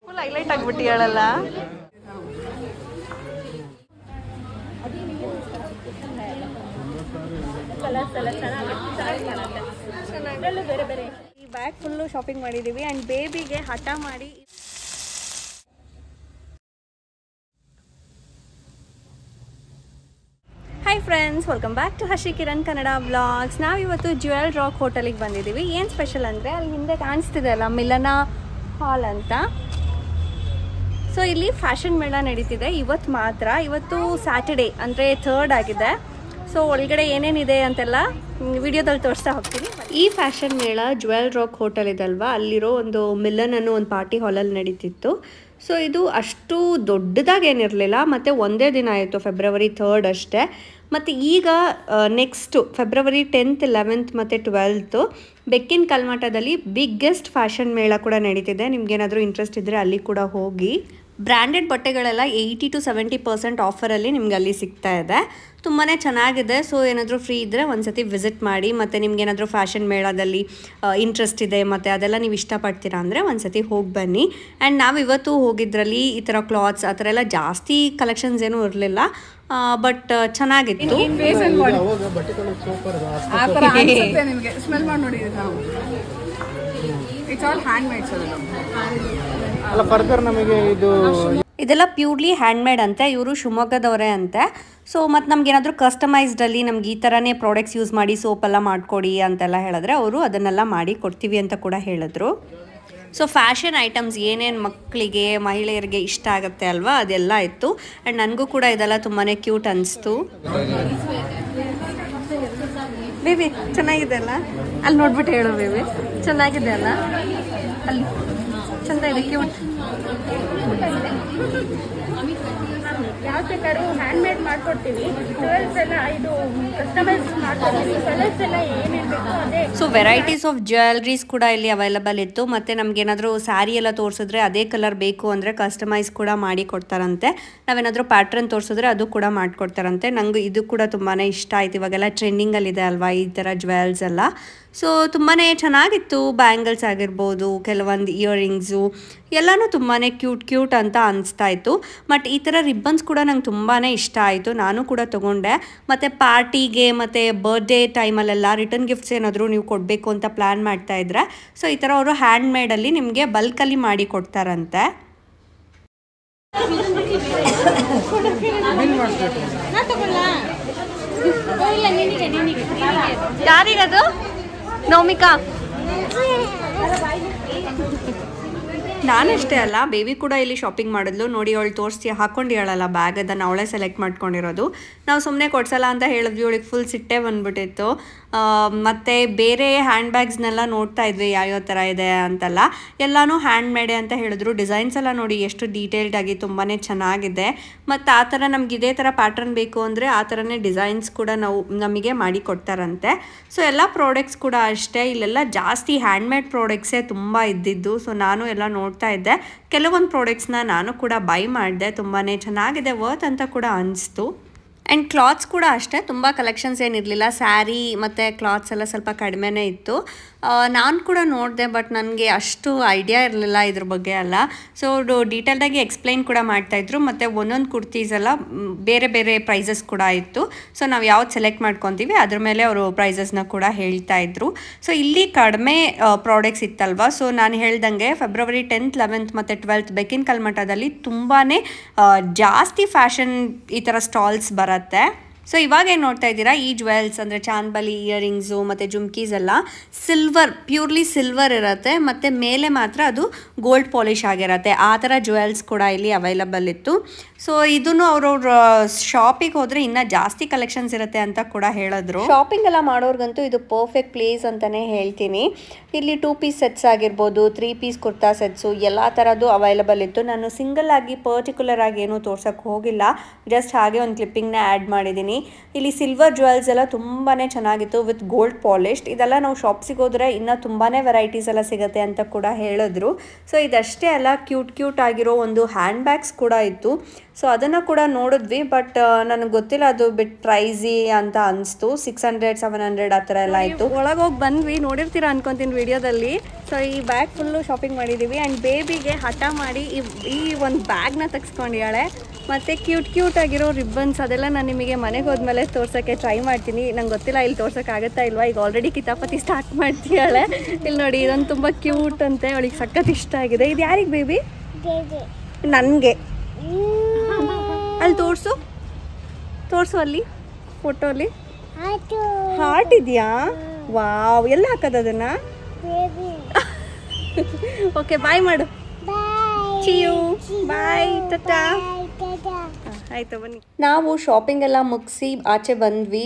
Full highlight ಆಗ್ಬಿಟ್ಟಿಯಾಳಲ್ಲ. ಬೇರೆ ಬೇರೆ ಈ ಬ್ಯಾಗ್ ಫುಲ್ಲು ಶಾಪಿಂಗ್ ಮಾಡಿದ್ದೀವಿ ಆ್ಯಂಡ್ ಬೇಬಿಗೆ ಹಠ ಮಾಡಿ. Hi friends, welcome back to Harshi Kiran Kannada vlogs. ನಾವಿವತ್ತು ಜ್ಯುವೆಲ್ ರಾಕ್ ಹೋಟೆಲಿಗೆ ಬಂದಿದ್ದೀವಿ. ಏನು ಸ್ಪೆಷಲ್ ಅಂದರೆ ಅಲ್ಲಿ ಹಿಂದೆ ಕಾಣಿಸ್ತಿದೆ ಅಲ್ಲ ಮಿಲನ ಹಾಲ್ ಅಂತ. ಸೊ ಇಲ್ಲಿ ಫ್ಯಾಷನ್ ಮೇಳ ನಡೀತಿದೆ ಇವತ್ತು ಮಾತ್ರ. ಇವತ್ತು ಸ್ಯಾಟರ್ಡೇ ಅಂದರೆ 3rd ಆಗಿದೆ. ಸೊ ಒಳಗಡೆ ಏನೇನಿದೆ ಅಂತೆಲ್ಲ ವಿಡಿಯೋದಲ್ಲಿ ತೋರಿಸ್ತಾ ಹೋಗ್ತೀನಿ. ಈ ಫ್ಯಾಷನ್ ಮೇಳ ಜ್ಯುವೆಲ್ ರಾಕ್ ಹೋಟೆಲ್ ಇದಲ್ವಾ, ಅಲ್ಲಿರೋ ಒಂದು ಮಿಲನ್ ಅನ್ನೋ ಒಂದು ಪಾರ್ಟಿ ಹಾಲಲ್ಲಿ ನಡೀತಿತ್ತು. ಸೊ ಇದು ಅಷ್ಟು ದೊಡ್ಡದಾಗೇನಿರಲಿಲ್ಲ, ಮತ್ತು ಒಂದೇ ದಿನ ಆಯಿತು, February 3rd ಅಷ್ಟೇ. ಮತ್ತು ಈಗ ನೆಕ್ಸ್ಟು February 10th, 11th ಮತ್ತು 12th ಬೆಕ್ಕಿನ ಕಲ್ಮಠದಲ್ಲಿ ಬಿಗ್ಗೆಸ್ಟ್ ಫ್ಯಾಷನ್ ಮೇಳ ಕೂಡ ನಡೀತಿದೆ. ನಿಮ್ಗೇನಾದರೂ ಇಂಟ್ರೆಸ್ಟ್ ಇದ್ದರೆ ಅಲ್ಲಿ ಕೂಡ ಹೋಗಿ. ಬ್ರ್ಯಾಂಡೆಡ್ ಬಟ್ಟೆಗಳೆಲ್ಲ 80 to 70% ಆಫರಲ್ಲಿ ನಿಮ್ಗೆ ಅಲ್ಲಿ ಸಿಗ್ತಾ ಇದೆ. ತುಂಬಾ ಚೆನ್ನಾಗಿದೆ. ಸೊ ಏನಾದರೂ ಫ್ರೀ ಇದ್ದರೆ ಒಂದ್ಸತಿ ವಿಸಿಟ್ ಮಾಡಿ. ಮತ್ತು ನಿಮ್ಗೇನಾದರೂ ಫ್ಯಾಷನ್ ಮೇಳದಲ್ಲಿ ಇಂಟ್ರೆಸ್ಟ್ ಇದೆ ಮತ್ತು ಅದೆಲ್ಲ ನೀವು ಇಷ್ಟಪಡ್ತೀರಾ ಅಂದರೆ ಒಂದ್ಸತಿ ಹೋಗಿ ಬನ್ನಿ. ಆ್ಯಂಡ್ ನಾವು ಇವತ್ತು ಹೋಗಿದ್ರಲ್ಲಿ ಈ ಥರ ಕ್ಲಾತ್ಸ್ ಆ ಥರ ಎಲ್ಲ ಜಾಸ್ತಿ ಕಲೆಕ್ಷನ್ಸ್ ಏನೂ ಇರಲಿಲ್ಲ, ಬಟ್ ಚೆನ್ನಾಗಿತ್ತು. ಇದೆಲ್ಲ ಪ್ಯೂರ್ಲಿ ಹ್ಯಾಂಡ್ಮೇಡ್ ಅಂತೆ. ಇವರು ಶಿವಮೊಗ್ಗದವರೇ ಅಂತೆ. ಸೊ ಮತ್ತು ನಮ್ಗೇನಾದರೂ ಕಸ್ಟಮೈಸ್ಡಲ್ಲಿ ನಮ್ಗೆ ಈ ಥರನೇ ಪ್ರಾಡಕ್ಟ್ಸ್ ಯೂಸ್ ಮಾಡಿ ಸೋಪೆಲ್ಲ ಮಾಡಿಕೊಡಿ ಅಂತೆಲ್ಲ ಹೇಳಿದ್ರೆ ಅವರು ಅದನ್ನೆಲ್ಲ ಮಾಡಿ ಕೊಡ್ತೀವಿ ಅಂತ ಕೂಡ ಹೇಳಿದ್ರು. ಸೊ ಫ್ಯಾಷನ್ ಐಟಮ್ಸ್ ಏನೇನು ಮಕ್ಕಳಿಗೆ ಮಹಿಳೆಯರಿಗೆ ಇಷ್ಟ ಆಗುತ್ತೆ ಅಲ್ವಾ, ಅದೆಲ್ಲ ಇತ್ತು. ಆ್ಯಂಡ್ ನನಗೂ ಕೂಡ ಇದೆಲ್ಲ ತುಂಬಾ ಕ್ಯೂಟ್ ಅನಿಸ್ತು. ಬೇಬಿ ಚೆನ್ನಾಗಿದೆ ಅಲ್ಲ, ಅಲ್ಲಿ ನೋಡ್ಬಿಟ್ಟು ಹೇಳು ಬೇಬಿ, ಚೆನ್ನಾಗಿದೆ ಅಲ್ಲ, ಅಲ್ಲಿ ಚಂದ ಇದೆ, ಕ್ಯೂಟ್. ಯಾವ ಬೇಕಾದ್ರೂ ಹ್ಯಾಂಡ್ ಮೇಡ್ ಮಾಡ್ಕೊಡ್ತೀವಿ. ಜ್ಯುವೆಲ್ಸ್ ಎಲ್ಲ ಇದು ಕಸ್ಟಮೈಸ್ ಮಾಡ್ಕೊಡ್ತೀವಿ. ಕಲರ್ಸ್ ಎಲ್ಲ ಏನೇನು ಬೇಕೋ ಅದೇ. ಸೊ ವೆರೈಟೀಸ್ ಆಫ್ ಜ್ಯುವೆಲ್ರೀಸ್ ಕೂಡ ಇಲ್ಲಿ ಅವೈಲಬಲ್ ಇತ್ತು. ಮತ್ತು ನಮಗೇನಾದರೂ ಸ್ಯಾರಿ ಎಲ್ಲ ತೋರಿಸಿದ್ರೆ ಅದೇ ಕಲರ್ ಬೇಕು ಅಂದರೆ ಕಸ್ಟಮೈಸ್ ಕೂಡ ಮಾಡಿ ಕೊಡ್ತಾರಂತೆ. ನಾವೇನಾದರೂ ಪ್ಯಾಟ್ರನ್ ತೋರಿಸಿದ್ರೆ ಅದು ಕೂಡ ಮಾಡಿಕೊಡ್ತಾರಂತೆ. ನನಗೆ ಇದು ಕೂಡ ತುಂಬಾ ಇಷ್ಟ ಆಯ್ತು. ಇವಾಗೆಲ್ಲ ಟ್ರೆಂಡಿಂಗಲ್ಲಿದೆ ಅಲ್ವಾ ಈ ಥರ ಜ್ಯುವೆಲ್ಸ್ ಎಲ್ಲ. ಸೊ ತುಂಬಾ ಚೆನ್ನಾಗಿತ್ತು. ಬ್ಯಾಂಗಲ್ಸ್ ಆಗಿರ್ಬೋದು, ಕೆಲವೊಂದು ಇಯರಿಂಗ್ಸು ಎಲ್ಲನೂ ತುಂಬಾ ಕ್ಯೂಟ್ ಅಂತ ಅನಿಸ್ತಾ ಇತ್ತು. ಬಟ್ ಈ ಥರ ರಿಬ್ಬನ್ಸ್ ಕೂಡ ನಂಗೆ ತುಂಬಾ ಇಷ್ಟ ಆಯಿತು. ನಾನು ಕೂಡ ತೊಗೊಂಡೆ. ಮತ್ತು ಪಾರ್ಟಿಗೆ ಮತ್ತು ಬರ್ಡೇ ಟೈಮಲ್ಲೆಲ್ಲ ರಿಟರ್ನ್ ಗಿಫ್ಟ್ಸ್ ಏನಾದರೂ ನೀವು ಕೊಡಬೇಕು ಅಂತ ಪ್ಲ್ಯಾನ್ ಮಾಡ್ತಾ ಇದ್ರೆ ಸೊ ಈ ಥರ ಅವರು ಹ್ಯಾಂಡ್ ಮೇಡಲ್ಲಿ ನಿಮಗೆ ಬಲ್ಕಲ್ಲಿ ಮಾಡಿ ಕೊಡ್ತಾರಂತೆ. ಯಾರಿಗದು? ನೌಮಿಕಾ. ನಾನಷ್ಟೇ ಅಲ್ಲ, ಬೇಬಿ ಕೂಡ ಇಲ್ಲಿ ಶಾಪಿಂಗ್ ಮಾಡಿದ್ಲು. ನೋಡಿ ಅವಳು ತೋರಿಸಿ ಹಾಕೊಂಡು ಹೇಳಲ್ಲ ಬ್ಯಾಗ್, ಅದನ್ನು ಅವಳೇ ಸೆಲೆಕ್ಟ್ ಮಾಡ್ಕೊಂಡಿರೋದು. ನಾವು ಸುಮ್ಮನೆ ಕೊಡ್ಸಲ್ಲ ಅಂತ ಹೇಳಿದ್ವಿ, ಅವಳಿಗೆ ಫುಲ್ ಸಿಟ್ಟೆ ಬಂದ್ಬಿಟ್ಟಿತ್ತು. ಮತ್ತು ಬೇರೆ ಹ್ಯಾಂಡ್ ಬ್ಯಾಗ್ಸ್ನೆಲ್ಲ ನೋಡ್ತಾ ಇದ್ವಿ ಯಾವ್ಯಾವ ಥರ ಇದೆ ಅಂತೆಲ್ಲ. ಎಲ್ಲನೂ ಹ್ಯಾಂಡ್ ಮೇಡೆ ಅಂತ ಹೇಳಿದ್ರು. ಡಿಸೈನ್ಸ್ ಎಲ್ಲ ನೋಡಿ ಎಷ್ಟು ಡೀಟೇಲ್ಡಾಗಿ ತುಂಬಾ ಚೆನ್ನಾಗಿದೆ. ಮತ್ತು ಆ ಥರ ನಮ್ಗೆ ಇದೇ ಥರ ಪ್ಯಾಟ್ರನ್ ಬೇಕು ಅಂದರೆ ಆ ಥರನೇ ಡಿಸೈನ್ಸ್ ಕೂಡ ನಮಗೆ ಮಾಡಿ ಕೊಡ್ತಾರಂತೆ. ಸೊ ಎಲ್ಲ ಪ್ರಾಡಕ್ಟ್ಸ್ ಕೂಡ ಅಷ್ಟೇ, ಇಲ್ಲೆಲ್ಲ ಜಾಸ್ತಿ ಹ್ಯಾಂಡ್ಮೇಡ್ ಪ್ರಾಡಕ್ಟ್ಸೇ ತುಂಬ ಇದ್ದಿದ್ದು. ಸೊ ನಾನು ಎಲ್ಲ ನೋಡ್ತಾ ಇದ್ದೆ. ಕೆಲವೊಂದು ಪ್ರಾಡಕ್ಟ್ಸ್ನ ನಾನು ಕೂಡ ಬೈ ಮಾಡಿದೆ. ತುಂಬಾ ಚೆನ್ನಾಗಿದೆ, ವರ್ತ್ ಅಂತ ಕೂಡ ಅನಿಸ್ತು. ಆ್ಯಂಡ್ ಕ್ಲಾತ್ಸ್ ಕೂಡ ಅಷ್ಟೇ, ತುಂಬ ಕಲೆಕ್ಷನ್ಸ್ ಏನಿರಲಿಲ್ಲ. ಸ್ಯಾರಿ ಮತ್ತು ಕ್ಲಾತ್ಸ್ ಎಲ್ಲ ಸ್ವಲ್ಪ ಕಡಿಮೆನೇ ಇತ್ತು. ನಾನು ಕೂಡ ನೋಡಿದೆ, ಬಟ್ ನನಗೆ ಅಷ್ಟು ಐಡಿಯಾ ಇರಲಿಲ್ಲ ಇದ್ರ ಬಗ್ಗೆ ಎಲ್ಲ. ಸೊ ಡೀಟೇಲ್ಡಾಗಿ ಎಕ್ಸ್ಪ್ಲೈನ್ ಕೂಡ ಮಾಡ್ತಾಯಿದ್ರು. ಮತ್ತು ಒಂದೊಂದು ಕುರ್ತೀಸ್ ಎಲ್ಲ ಬೇರೆ ಬೇರೆ ಪ್ರೈಸಸ್ ಕೂಡ ಇತ್ತು. ಸೊ ನಾವು ಯಾವ್ದು ಸೆಲೆಕ್ಟ್ ಮಾಡ್ಕೊತೀವಿ ಅದ್ರ ಮೇಲೆ ಅವರು ಪ್ರೈಸಸ್ನ ಕೂಡ ಹೇಳ್ತಾಯಿದ್ರು. ಸೊ ಇಲ್ಲಿ ಕಡಿಮೆ ಪ್ರಾಡಕ್ಟ್ಸ್ ಇತ್ತಲ್ವ. ಸೊ ನಾನು ಹೇಳ್ದಂಗೆ February 10th, 11th ಮತ್ತು 12th ಬೆಕ್ಕಿನ ಕಲ್ಮಠದಲ್ಲಿ ತುಂಬಾ ಜಾಸ್ತಿ ಫ್ಯಾಷನ್ ಈ ಥರ ಸ್ಟಾಲ್ಸ್ ಬರುತ್ತೆ. ಸೊ ಇವಾಗ ಏನು ನೋಡ್ತಾ ಇದ್ದೀರಾ, ಈ ಜ್ಯುವೆಲ್ಸ್ ಅಂದರೆ ಚಾಂದ್ಬಲಿ, ಇಯರಿಂಗ್ಸು ಮತ್ತು ಜುಮ್ಕೀಸ್ ಎಲ್ಲ ಸಿಲ್ವರ್, ಪ್ಯೂರ್ಲಿ ಸಿಲ್ವರ್ ಇರುತ್ತೆ. ಮತ್ತು ಮೇಲೆ ಮಾತ್ರ ಅದು ಗೋಲ್ಡ್ ಪಾಲಿಶ್ ಆಗಿರುತ್ತೆ. ಆ ಥರ ಜ್ಯುವೆಲ್ಸ್ ಕೂಡ ಇಲ್ಲಿ ಅವೈಲಬಲ್ ಇತ್ತು. ಸೊ ಇದನ್ನು ಅವ್ರವ್ರ ಶಾಪಿಗೆ ಹೋದರೆ ಇನ್ನೂ ಜಾಸ್ತಿ ಕಲೆಕ್ಷನ್ಸ್ ಇರುತ್ತೆ ಅಂತ ಕೂಡ ಹೇಳಿದ್ರು. ಶಾಪಿಂಗ್ ಎಲ್ಲ ಮಾಡೋರ್ಗಂತೂ ಇದು ಪರ್ಫೆಕ್ಟ್ ಪ್ಲೇಸ್ ಅಂತಲೇ ಹೇಳ್ತೀನಿ. ಇಲ್ಲಿ 2 ಪೀಸ್ ಸೆಟ್ಸ್ ಆಗಿರ್ಬೋದು, 3 ಪೀಸ್ ಕುರ್ತಾ ಸೆಟ್ಸು ಎಲ್ಲ ಥರದ್ದು ಅವೈಲಬಲ್ ಇತ್ತು. ನಾನು ಸಿಂಗಲ್ ಆಗಿ ಪರ್ಟಿಕ್ಯುಲರ್ ಆಗಿ ಏನೂ ತೋರ್ಸೋಕ್ಕೆ ಹೋಗಿಲ್ಲ, ಜಸ್ಟ್ ಹಾಗೆ ಒಂದು ಕ್ಲಿಪ್ಪಿಂಗ್ನ ಆ್ಯಡ್ ಮಾಡಿದ್ದೀನಿ. ಇಲ್ಲಿ ಸಿಲ್ವರ್ ಜ್ಯುವೆಲ್ಸ್ ಎಲ್ಲ ತುಂಬಾ ಚೆನ್ನಾಗಿತ್ತು ವಿತ್ ಗೋಲ್ಡ್ ಪಾಲಿಶ್ಡ್. ಇದೆಲ್ಲ ನಾವು ಶಾಪ್ಸಿಗೆ ಹೋದರೆ ಇನ್ನೂ ತುಂಬಾ ವೆರೈಟೀಸ್ ಎಲ್ಲ ಸಿಗುತ್ತೆ ಅಂತ ಕೂಡ ಹೇಳಿದ್ರು. ಸೊ ಇದಷ್ಟೇ ಅಲ್ಲ, ಕ್ಯೂಟ್ ಆಗಿರೋ ಒಂದು ಹ್ಯಾಂಡ್ ಬ್ಯಾಗ್ಸ್ ಕೂಡ ಇತ್ತು. ಸೊ ಅದನ್ನು ಕೂಡ ನೋಡಿದ್ವಿ. ಬಟ್ ನನಗೆ ಗೊತ್ತಿಲ್ಲ, ಅದು ಬಿಟ್ ಪ್ರೈಸಿ ಅಂತ ಅನಿಸ್ತು. 600-700 ಆ ಥರ ಎಲ್ಲ ಆಯಿತು. ಒಳಗೆ ಹೋಗಿ ಬಂದ್ವಿ, ನೋಡಿರ್ತೀರ ಅನ್ಕೊತೀನಿ ವಿಡಿಯೋದಲ್ಲಿ. ಸೊ ಈ ಬ್ಯಾಗ್ ಫುಲ್ಲು ಶಾಪಿಂಗ್ ಮಾಡಿದ್ದೀವಿ. ಆ್ಯಂಡ್ ಬೇಬಿಗೆ ಹಠ ಮಾಡಿ ಈ ಒಂದು ಬ್ಯಾಗ್ನ ತೆಗೆಸ್ಕೊಂಡಿದ್ದಾಳೆ. ಮತ್ತು ಕ್ಯೂಟ್ ಆಗಿರೋ ರಿಬ್ಬನ್ಸ್ ಅದೆಲ್ಲ ನಾನು ನಿಮಗೆ ಮನೆಗೆ ಹೋದ್ಮೇಲೆ ತೋರ್ಸೋಕ್ಕೆ ಟ್ರೈ ಮಾಡ್ತೀನಿ. ನಂಗೆ ಗೊತ್ತಿಲ್ಲ ಇಲ್ಲಿ ತೋರ್ಸೋಕ್ಕಾಗತ್ತಾ ಇಲ್ವಾ. ಈಗ ಆಲ್ರೆಡಿ ಕಿತಾಪತಿ ಸ್ಟಾರ್ಟ್ ಮಾಡ್ತೀಯಾಳೆ. ಇಲ್ಲಿ ನೋಡಿ, ಇದೊಂದು ತುಂಬ ಕ್ಯೂಟ್ ಅಂತೆ, ಅವಳಿಗೆ ಸಖತ್ ಇಷ್ಟ ಆಗಿದೆ. ಇದು ಯಾರಿಗೆ ಬೇಬಿ? ನನಗೆ. ಅಲ್ಲಿ ತೋರಿಸು ಅಲ್ಲಿ ಫೋಟೋಲಿ ಹಾರ್ಟ್ ಇದೆಯಾ? ವಾವ್, ಎಲ್ಲ ಹಾಕೋದು ಅದನ್ನು? ಓಕೆ, ಬಾಯ್ ಮಾಡು. ಚಿಯು ಬಾಯ್, ಟಾಟಾ. ಆಯಿತು, ಬನ್ನಿ. ನಾವು ಶಾಪಿಂಗ್ ಎಲ್ಲ ಮುಗಿಸಿ ಆಚೆ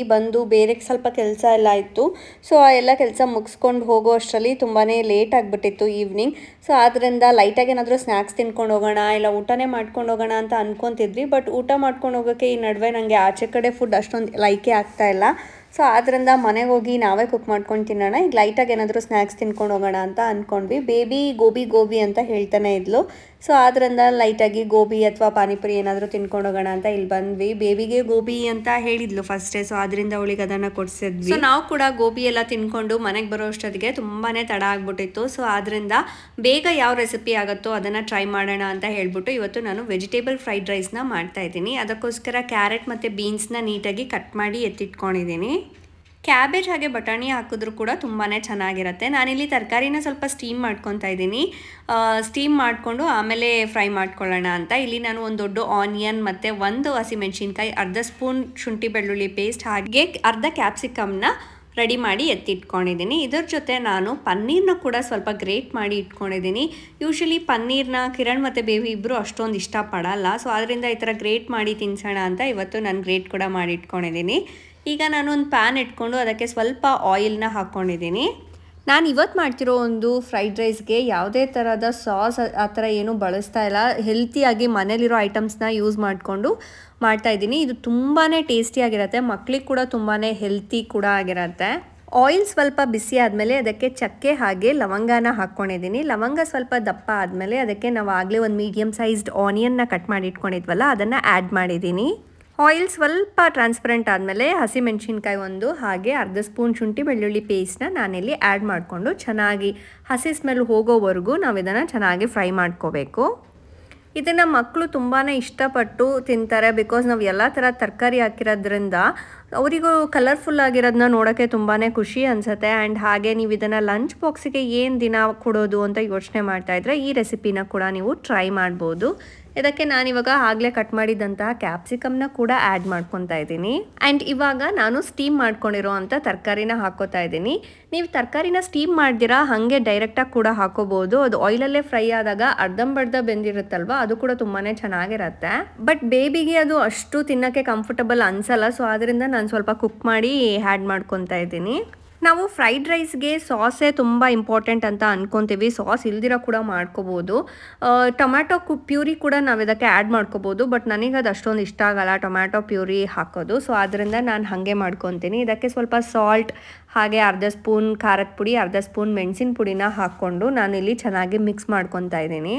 ಬಂದು ಬೇರೆ ಸ್ವಲ್ಪ ಕೆಲಸ ಎಲ್ಲ ಇತ್ತು. ಸೊ ಆ ಎಲ್ಲ ಕೆಲಸ ಮುಗಿಸ್ಕೊಂಡು ಹೋಗೋ ಅಷ್ಟರಲ್ಲಿ ತುಂಬಾ ಲೇಟ್ ಆಗಿಬಿಟ್ಟಿತ್ತು ಈವ್ನಿಂಗ್. ಸೊ ಆದ್ದರಿಂದ ಲೈಟಾಗಿ ಏನಾದರೂ ಸ್ನ್ಯಾಕ್ಸ್ ತಿನ್ಕೊಂಡು ಹೋಗೋಣ, ಇಲ್ಲ ಊಟನೇ ಮಾಡ್ಕೊಂಡು ಹೋಗೋಣ ಅಂತ ಅಂದ್ಕೊತಿದ್ವಿ. ಬಟ್ ಊಟ ಮಾಡ್ಕೊಂಡು ಹೋಗೋಕ್ಕೆ ಈ ನಡುವೆ ನನಗೆ ಆಚೆ ಕಡೆ ಫುಡ್ ಅಷ್ಟೊಂದು ಲೈಕೇ ಆಗ್ತಾಯಿಲ್ಲ. ಸೊ ಆದ್ದರಿಂದ ಮನೆಗೆ ಹೋಗಿ ನಾವೇ ಕುಕ್ ಮಾಡ್ಕೊಂಡು ತಿನ್ನೋಣ, ಈಗ ಲೈಟಾಗಿ ಏನಾದರೂ ಸ್ನ್ಯಾಕ್ಸ್ ತಿನ್ಕೊಂಡು ಹೋಗೋಣ ಅಂತ ಅಂದ್ಕೊಂಡ್ವಿ. ಬೇಬಿ ಗೋಬಿ ಅಂತ ಹೇಳ್ತಾನೆ ಇದ್ಲು. ಸೊ ಆದ್ದರಿಂದ ಲೈಟಾಗಿ ಗೋಬಿ ಅಥವಾ ಪಾನಿಪುರಿ ಏನಾದರೂ ತಿನ್ಕೊಂಡು ಹೋಗೋಣ ಅಂತ ಇಲ್ಲಿ ಬಂದ್ವಿ. ಬೇಬಿಗೆ ಗೋಬಿ ಅಂತ ಹೇಳಿದ್ಲು ಫಸ್ಟೇ, ಸೊ ಅದರಿಂದ ಅವಳಿಗೆ ಅದನ್ನು ಕೊಡಿಸಿದ್ವಿ. ಸೊ ನಾವು ಕೂಡ ಗೋಬಿ ಎಲ್ಲ ತಿನ್ಕೊಂಡು ಮನೆಗೆ ಬರೋ ಅಷ್ಟೊತ್ತಿಗೆ ತುಂಬಾ ತಡ ಆಗ್ಬಿಟ್ಟಿತ್ತು. ಸೊ ಆದ್ದರಿಂದ ಬೇಗ ಯಾವ ರೆಸಿಪಿ ಆಗುತ್ತೋ ಅದನ್ನು ಟ್ರೈ ಮಾಡೋಣ ಅಂತ ಹೇಳ್ಬಿಟ್ಟು ಇವತ್ತು ನಾನು ವೆಜಿಟೇಬಲ್ ಫ್ರೈಡ್ ರೈಸ್ನ ಮಾಡ್ತಾ ಇದ್ದೀನಿ. ಅದಕ್ಕೋಸ್ಕರ ಕ್ಯಾರೆಟ್ ಮತ್ತು ಬೀನ್ಸ್ನ ನೀಟಾಗಿ ಕಟ್ ಮಾಡಿ ಎತ್ತಿಟ್ಕೊಂಡಿದ್ದೀನಿ. ಕ್ಯಾಬೇಜ್ ಹಾಗೆ ಬಟಾಣಿ ಹಾಕಿದ್ರೂ ಕೂಡ ತುಂಬಾ ಚೆನ್ನಾಗಿರುತ್ತೆ. ನಾನಿಲ್ಲಿ ತರಕಾರಿನ ಸ್ವಲ್ಪ ಸ್ಟೀಮ್ ಮಾಡ್ಕೊತಾ ಇದ್ದೀನಿ. ಸ್ಟೀಮ್ ಮಾಡಿಕೊಂಡು ಆಮೇಲೆ ಫ್ರೈ ಮಾಡ್ಕೊಳ್ಳೋಣ ಅಂತ. ಇಲ್ಲಿ ನಾನು ಒಂದು ದೊಡ್ಡ ಆನಿಯನ್ ಮತ್ತು 1 ಹಸಿಮೆಣಸಿನ್ಕಾಯಿ, ಅರ್ಧ ಸ್ಪೂನ್ ಶುಂಠಿ ಬೆಳ್ಳುಳ್ಳಿ ಪೇಸ್ಟ್, ಹಾಗೆ ಅರ್ಧ ಕ್ಯಾಪ್ಸಿಕಮ್ನ ರೆಡಿ ಮಾಡಿ ಎತ್ತಿಟ್ಕೊಂಡಿದ್ದೀನಿ. ಇದ್ರ ಜೊತೆ ನಾನು ಪನ್ನೀರ್ನ ಕೂಡ ಸ್ವಲ್ಪ ಗ್ರೇಟ್ ಮಾಡಿ ಇಟ್ಕೊಂಡಿದ್ದೀನಿ. ಯೂಶಲಿ ಪನ್ನೀರ್ನ ಕಿರಣ್ ಮತ್ತು ಬೇಬಿ ಇಬ್ಬರು ಅಷ್ಟೊಂದು ಇಷ್ಟಪಡಲ್ಲ. ಸೊ ಅದರಿಂದ ಈ ಥರ ಗ್ರೇಟ್ ಮಾಡಿ ತಿನ್ಸೋಣ ಅಂತ ಇವತ್ತು ನಾನು ಗ್ರೇಟ್ ಕೂಡ ಮಾಡಿ ಇಟ್ಕೊಂಡಿದ್ದೀನಿ. ಈಗ ನಾನು ಒಂದು ಪ್ಯಾನ್ ಇಟ್ಕೊಂಡು ಅದಕ್ಕೆ ಸ್ವಲ್ಪ ಆಯಿಲ್ನ ಹಾಕ್ಕೊಂಡಿದ್ದೀನಿ. ನಾನು ಇವತ್ತು ಮಾಡ್ತಿರೋ ಒಂದು ಫ್ರೈಡ್ ರೈಸ್ಗೆ ಯಾವುದೇ ಥರದ ಸಾಸ್ ಆ ಥರ ಏನೂ ಬಳಸ್ತಾ ಇಲ್ಲ. ಹೆಲ್ತಿಯಾಗಿ ಮನೇಲಿರೋ ಐಟಮ್ಸ್ನ ಯೂಸ್ ಮಾಡಿಕೊಂಡು ಮಾಡ್ತಾಯಿದ್ದೀನಿ. ಇದು ತುಂಬಾ ಟೇಸ್ಟಿಯಾಗಿರುತ್ತೆ, ಮಕ್ಕಳಿಗೆ ಕೂಡ ತುಂಬಾ ಹೆಲ್ತಿ ಕೂಡ ಆಗಿರುತ್ತೆ. ಆಯಿಲ್ ಸ್ವಲ್ಪ ಬಿಸಿ ಆದಮೇಲೆ ಅದಕ್ಕೆ ಚಕ್ಕೆ ಹಾಗೆ ಲವಂಗನ ಹಾಕ್ಕೊಂಡಿದ್ದೀನಿ. ಲವಂಗ ಸ್ವಲ್ಪ ದಪ್ಪ ಆದಮೇಲೆ ಅದಕ್ಕೆ ನಾವು ಆಗಲೇ ಒಂದು ಮೀಡಿಯಮ್ ಸೈಜ್ಡ್ ಆನಿಯನ್ನ ಕಟ್ ಮಾಡಿ ಇಟ್ಕೊಂಡಿದ್ವಲ್ಲ ಅದನ್ನು ಆ್ಯಡ್ ಮಾಡಿದ್ದೀನಿ. ಆಯಿಲ್ ಸ್ವಲ್ಪ ಟ್ರಾನ್ಸ್ಪರೆಂಟ್ ಆದಮೇಲೆ ಹಸಿಮೆಣಸಿನ್ಕಾಯಿ 1 ಹಾಗೆ ಅರ್ಧ ಸ್ಪೂನ್ ಶುಂಠಿ ಬೆಳ್ಳುಳ್ಳಿ ಪೇಸ್ಟ್ನ ನಾನಿಲ್ಲಿ ಆ್ಯಡ್ ಮಾಡಿಕೊಂಡು ಚೆನ್ನಾಗಿ ಹಸಿ ಸ್ಮೆಲ್ ಹೋಗೋವರೆಗೂ ನಾವು ಇದನ್ನು ಚೆನ್ನಾಗಿ ಫ್ರೈ ಮಾಡ್ಕೋಬೇಕು. ಇದನ್ನು ಮಕ್ಕಳು ತುಂಬಾ ಇಷ್ಟಪಟ್ಟು ತಿಂತಾರೆ. ಬಿಕಾಸ್ ನಾವು ಎಲ್ಲ ಥರ ತರಕಾರಿ ಹಾಕಿರೋದ್ರಿಂದ ಅವರಿಗೂ ಕಲರ್ಫುಲ್ ಆಗಿರೋದನ್ನ ನೋಡೋಕ್ಕೆ ತುಂಬಾ ಖುಷಿ ಅನಿಸುತ್ತೆ. ಆ್ಯಂಡ್ ಹಾಗೆ ನೀವು ಇದನ್ನು ಲಂಚ್ ಬಾಕ್ಸಿಗೆ ಏನು ದಿನ ಕೊಡೋದು ಅಂತ ಯೋಚನೆ ಮಾಡ್ತಾಯಿದ್ರೆ ಈ ರೆಸಿಪಿನ ಕೂಡ ನೀವು ಟ್ರೈ ಮಾಡ್ಬೋದು. ಇದಕ್ಕೆ ನಾನಿವಾಗ ಆಗಲೇ ಕಟ್ ಮಾಡಿದಂತಹ ಕ್ಯಾಪ್ಸಿಕಮ್ನ ಕೂಡ ಆ್ಯಡ್ ಮಾಡ್ಕೊತಾ ಇದ್ದೀನಿ. ಆ್ಯಂಡ್ ಇವಾಗ ನಾನು ಸ್ಟೀಮ್ ಮಾಡ್ಕೊಂಡಿರೋ ಅಂಥ ತರಕಾರಿನ ಹಾಕೋತಾ ಇದ್ದೀನಿ. ನೀವು ತರಕಾರಿನ ಸ್ಟೀಮ್ ಮಾಡ್ದಿರಾ ಹಾಗೆ ಡೈರೆಕ್ಟಾಗಿ ಕೂಡ ಹಾಕೋಬೋದು. ಅದು ಆಯಿಲಲ್ಲೇ ಫ್ರೈ ಆದಾಗ ಅರ್ಧಂಬರ್ಧ ಬೆಂದಿರುತ್ತಲ್ವ, ಅದು ಕೂಡ ತುಂಬಾ ಚೆನ್ನಾಗಿರುತ್ತೆ. ಬಟ್ ಬೇಬಿಗೆ ಅದು ಅಷ್ಟು ತಿನ್ನೋಕ್ಕೆ ಕಂಫರ್ಟಬಲ್ ಅನಿಸಲ್ಲ. ಸೊ ಆದ್ದರಿಂದ ನಾನು ಸ್ವಲ್ಪ ಕುಕ್ ಮಾಡಿ ಆ್ಯಡ್ ಮಾಡ್ಕೊತಾ ಇದ್ದೀನಿ. ನಾವು ಫ್ರೈಡ್ ರೈಸ್ಗೆ ಸಾಸೇ ತುಂಬ ಇಂಪಾರ್ಟೆಂಟ್ ಅಂತ ಅಂದ್ಕೊತೀವಿ. ಸಾಸ್ ಇಲ್ದಿರೋ ಕೂಡ ಮಾಡ್ಕೋಬೋದು. ಟೊಮ್ಯಾಟೊ ಪ್ಯೂರಿ ಕೂಡ ನಾವು ಇದಕ್ಕೆ ಆ್ಯಡ್ ಮಾಡ್ಕೋಬೋದು. ಬಟ್ ನನಗೆ ಅದು ಅಷ್ಟೊಂದು ಇಷ್ಟ ಆಗಲ್ಲ ಟೊಮ್ಯಾಟೊ ಪ್ಯೂರಿ ಹಾಕೋದು. ಸೊ ಆದ್ದರಿಂದ ನಾನು ಹಾಗೆ ಮಾಡ್ಕೊತೀನಿ. ಇದಕ್ಕೆ ಸ್ವಲ್ಪ ಸಾಲ್ಟ್ ಹಾಗೆ ಅರ್ಧ ಸ್ಪೂನ್ ಖಾರದ ಪುಡಿ, ಅರ್ಧ ಸ್ಪೂನ್ ಮೆಣಸಿನ ಪುಡಿನ ಹಾಕ್ಕೊಂಡು ನಾನಿಲ್ಲಿ ಚೆನ್ನಾಗಿ ಮಿಕ್ಸ್ ಮಾಡ್ಕೊತಾ ಇದ್ದೀನಿ.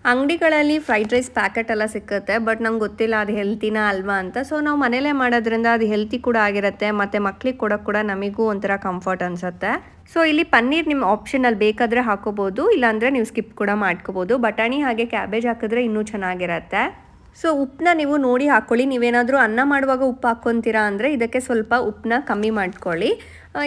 ಅಂಗಡಿಗಳಲ್ಲಿ ಫ್ರೈಡ್ ರೈಸ್ ಪ್ಯಾಕೆಟ್ ಎಲ್ಲ ಸಿಕ್ಕುತ್ತೆ, ಬಟ್ ನಂಗೆ ಗೊತ್ತಿಲ್ಲ ಅದು ಹೆಲ್ತಿನ ಅಲ್ವಾ ಅಂತ. ಸೊ ನಾವು ಮನೇಲೇ ಮಾಡೋದ್ರಿಂದ ಅದು ಹೆಲ್ತಿ ಕೂಡ ಆಗಿರುತ್ತೆ, ಮತ್ತು ಮಕ್ಳಿಗೆ ಕೊಡೋಕ್ಕೆ ಕೂಡ ನಮಗೂ ಒಂಥರ ಕಂಫರ್ಟ್ ಅನಿಸುತ್ತೆ. ಸೊ ಇಲ್ಲಿ ಪನ್ನೀರ್ ನಿಮ್ಮ ಆಪ್ಷನಲ್ಲಿ ಬೇಕಾದರೆ ಹಾಕೋಬೋದು, ಇಲ್ಲಾಂದರೆ ನೀವು ಸ್ಕಿಪ್ ಕೂಡ ಮಾಡ್ಕೋಬೋದು. ಬಟಾಣಿ ಹಾಗೆ ಕ್ಯಾಬೇಜ್ ಹಾಕಿದ್ರೆ ಇನ್ನೂ ಚೆನ್ನಾಗಿರುತ್ತೆ. ಸೊ ಉಪ್ಪನ್ನ ನೀವು ನೋಡಿ ಹಾಕ್ಕೊಳ್ಳಿ. ನೀವೇನಾದರೂ ಅನ್ನ ಮಾಡುವಾಗ ಉಪ್ಪು ಹಾಕ್ಕೊತೀರಾ ಅಂದರೆ ಇದಕ್ಕೆ ಸ್ವಲ್ಪ ಉಪ್ಪನ್ನ ಕಮ್ಮಿ ಮಾಡ್ಕೊಳ್ಳಿ.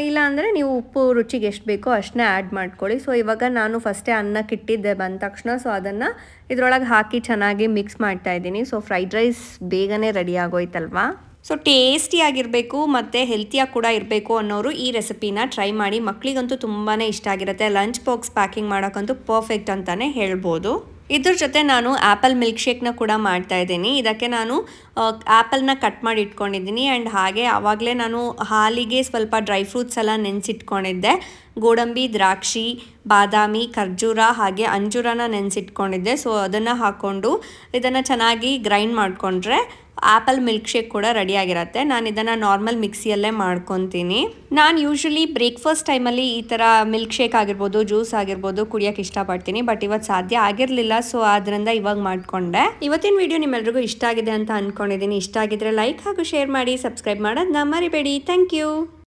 ಇಲ್ಲಾಂದರೆ ನೀವು ಉಪ್ಪು ರುಚಿಗೆ ಎಷ್ಟು ಬೇಕೋ ಅಷ್ಟನ್ನ ಆ್ಯಡ್ ಮಾಡ್ಕೊಳ್ಳಿ. ಸೊ ಇವಾಗ ನಾನು ಫಸ್ಟೇ ಅನ್ನಕ್ಕೆ ಇಟ್ಟಿದ್ದೆ ಬಂದ ತಕ್ಷಣ. ಸೊ ಅದನ್ನು ಇದರೊಳಗೆ ಹಾಕಿ ಚೆನ್ನಾಗಿ ಮಿಕ್ಸ್ ಮಾಡ್ತಾಯಿದ್ದೀನಿ. ಸೊ ಫ್ರೈಡ್ ರೈಸ್ ಬೇಗನೆ ರೆಡಿ ಆಗೋಯ್ತಲ್ವಾ. ಸೊ ಟೇಸ್ಟಿಯಾಗಿರಬೇಕು ಮತ್ತು ಹೆಲ್ತಿಯಾಗಿ ಕೂಡ ಇರಬೇಕು ಅನ್ನೋರು ಈ ರೆಸಿಪಿನ ಟ್ರೈ ಮಾಡಿ. ಮಕ್ಕಳಿಗಂತೂ ತುಂಬಾ ಇಷ್ಟ ಆಗಿರುತ್ತೆ. ಲಂಚ್ ಬಾಕ್ಸ್ ಪ್ಯಾಕಿಂಗ್ ಮಾಡೋಕ್ಕಂತೂ ಪರ್ಫೆಕ್ಟ್ ಅಂತಲೇ ಹೇಳ್ಬೋದು. ಇದ್ರ ಜೊತೆ ನಾನು ಆ್ಯಪಲ್ ಮಿಲ್ಕ್ ಶೇಕ್ನ ಕೂಡ ಮಾಡ್ತಾಯಿದ್ದೀನಿ. ಇದಕ್ಕೆ ನಾನು ಆ್ಯಪಲ್ನ ಕಟ್ ಮಾಡಿ ಇಟ್ಕೊಂಡಿದ್ದೀನಿ. ಆ್ಯಂಡ್ ಹಾಗೆ ಆವಾಗಲೇ ನಾನು ಹಾಲಿಗೆ ಸ್ವಲ್ಪ ಡ್ರೈ ಫ್ರೂಟ್ಸ್ ಎಲ್ಲ ನೆನೆಸಿಟ್ಕೊಂಡಿದ್ದೆ. ಗೋಡಂಬಿ, ದ್ರಾಕ್ಷಿ, ಬಾದಾಮಿ, ಖರ್ಜೂರ ಹಾಗೆ ಅಂಜೂರನ ನೆನೆಸಿಟ್ಕೊಂಡಿದ್ದೆ. ಸೊ ಅದನ್ನು ಹಾಕ್ಕೊಂಡು ಇದನ್ನು ಚೆನ್ನಾಗಿ ಗ್ರೈಂಡ್ ಮಾಡಿಕೊಂಡ್ರೆ ಆ್ಯಪಲ್ ಮಿಲ್ಕ್ ಶೇಕ್ ಕೂಡ ರೆಡಿಯಾಗಿರುತ್ತೆ. ನಾನು ಇದನ್ನು ನಾರ್ಮಲ್ ಮಿಕ್ಸಿಯಲ್ಲೇ ಮಾಡ್ಕೊತೀನಿ. ನಾನು ಯೂಶ್ವಲಿ ಬ್ರೇಕ್ಫಾಸ್ಟ್ ಟೈಮಲ್ಲಿ ಈ ಥರ ಮಿಲ್ಕ್ ಶೇಕ್ ಆಗಿರ್ಬೋದು, ಜ್ಯೂಸ್ ಆಗಿರ್ಬೋದು ಕುಡಿಯೋಕ್ಕೆ ಇಷ್ಟಪಡ್ತೀನಿ. ಬಟ್ ಇವತ್ತು ಸಾಧ್ಯ ಆಗಿರಲಿಲ್ಲ, ಸೊ ಆದ್ದರಿಂದ ಇವಾಗ ಮಾಡಿಕೊಂಡೆ. ಇವತ್ತಿನ ವಿಡಿಯೋ ನಿಮ್ಮೆಲ್ರಿಗೂ ಇಷ್ಟ ಆಗಿದೆ ಅಂತ ಅಂದ್ಕೊಂಡಿದ್ದೀನಿ. ಇಷ್ಟ ಆಗಿದ್ರೆ ಲೈಕ್ ಹಾಗೂ ಶೇರ್ ಮಾಡಿ, ಸಬ್ಸ್ಕ್ರೈಬ್ ಮಾಡೋದನ್ನ ಮರಿಬೇಡಿ. Thank you.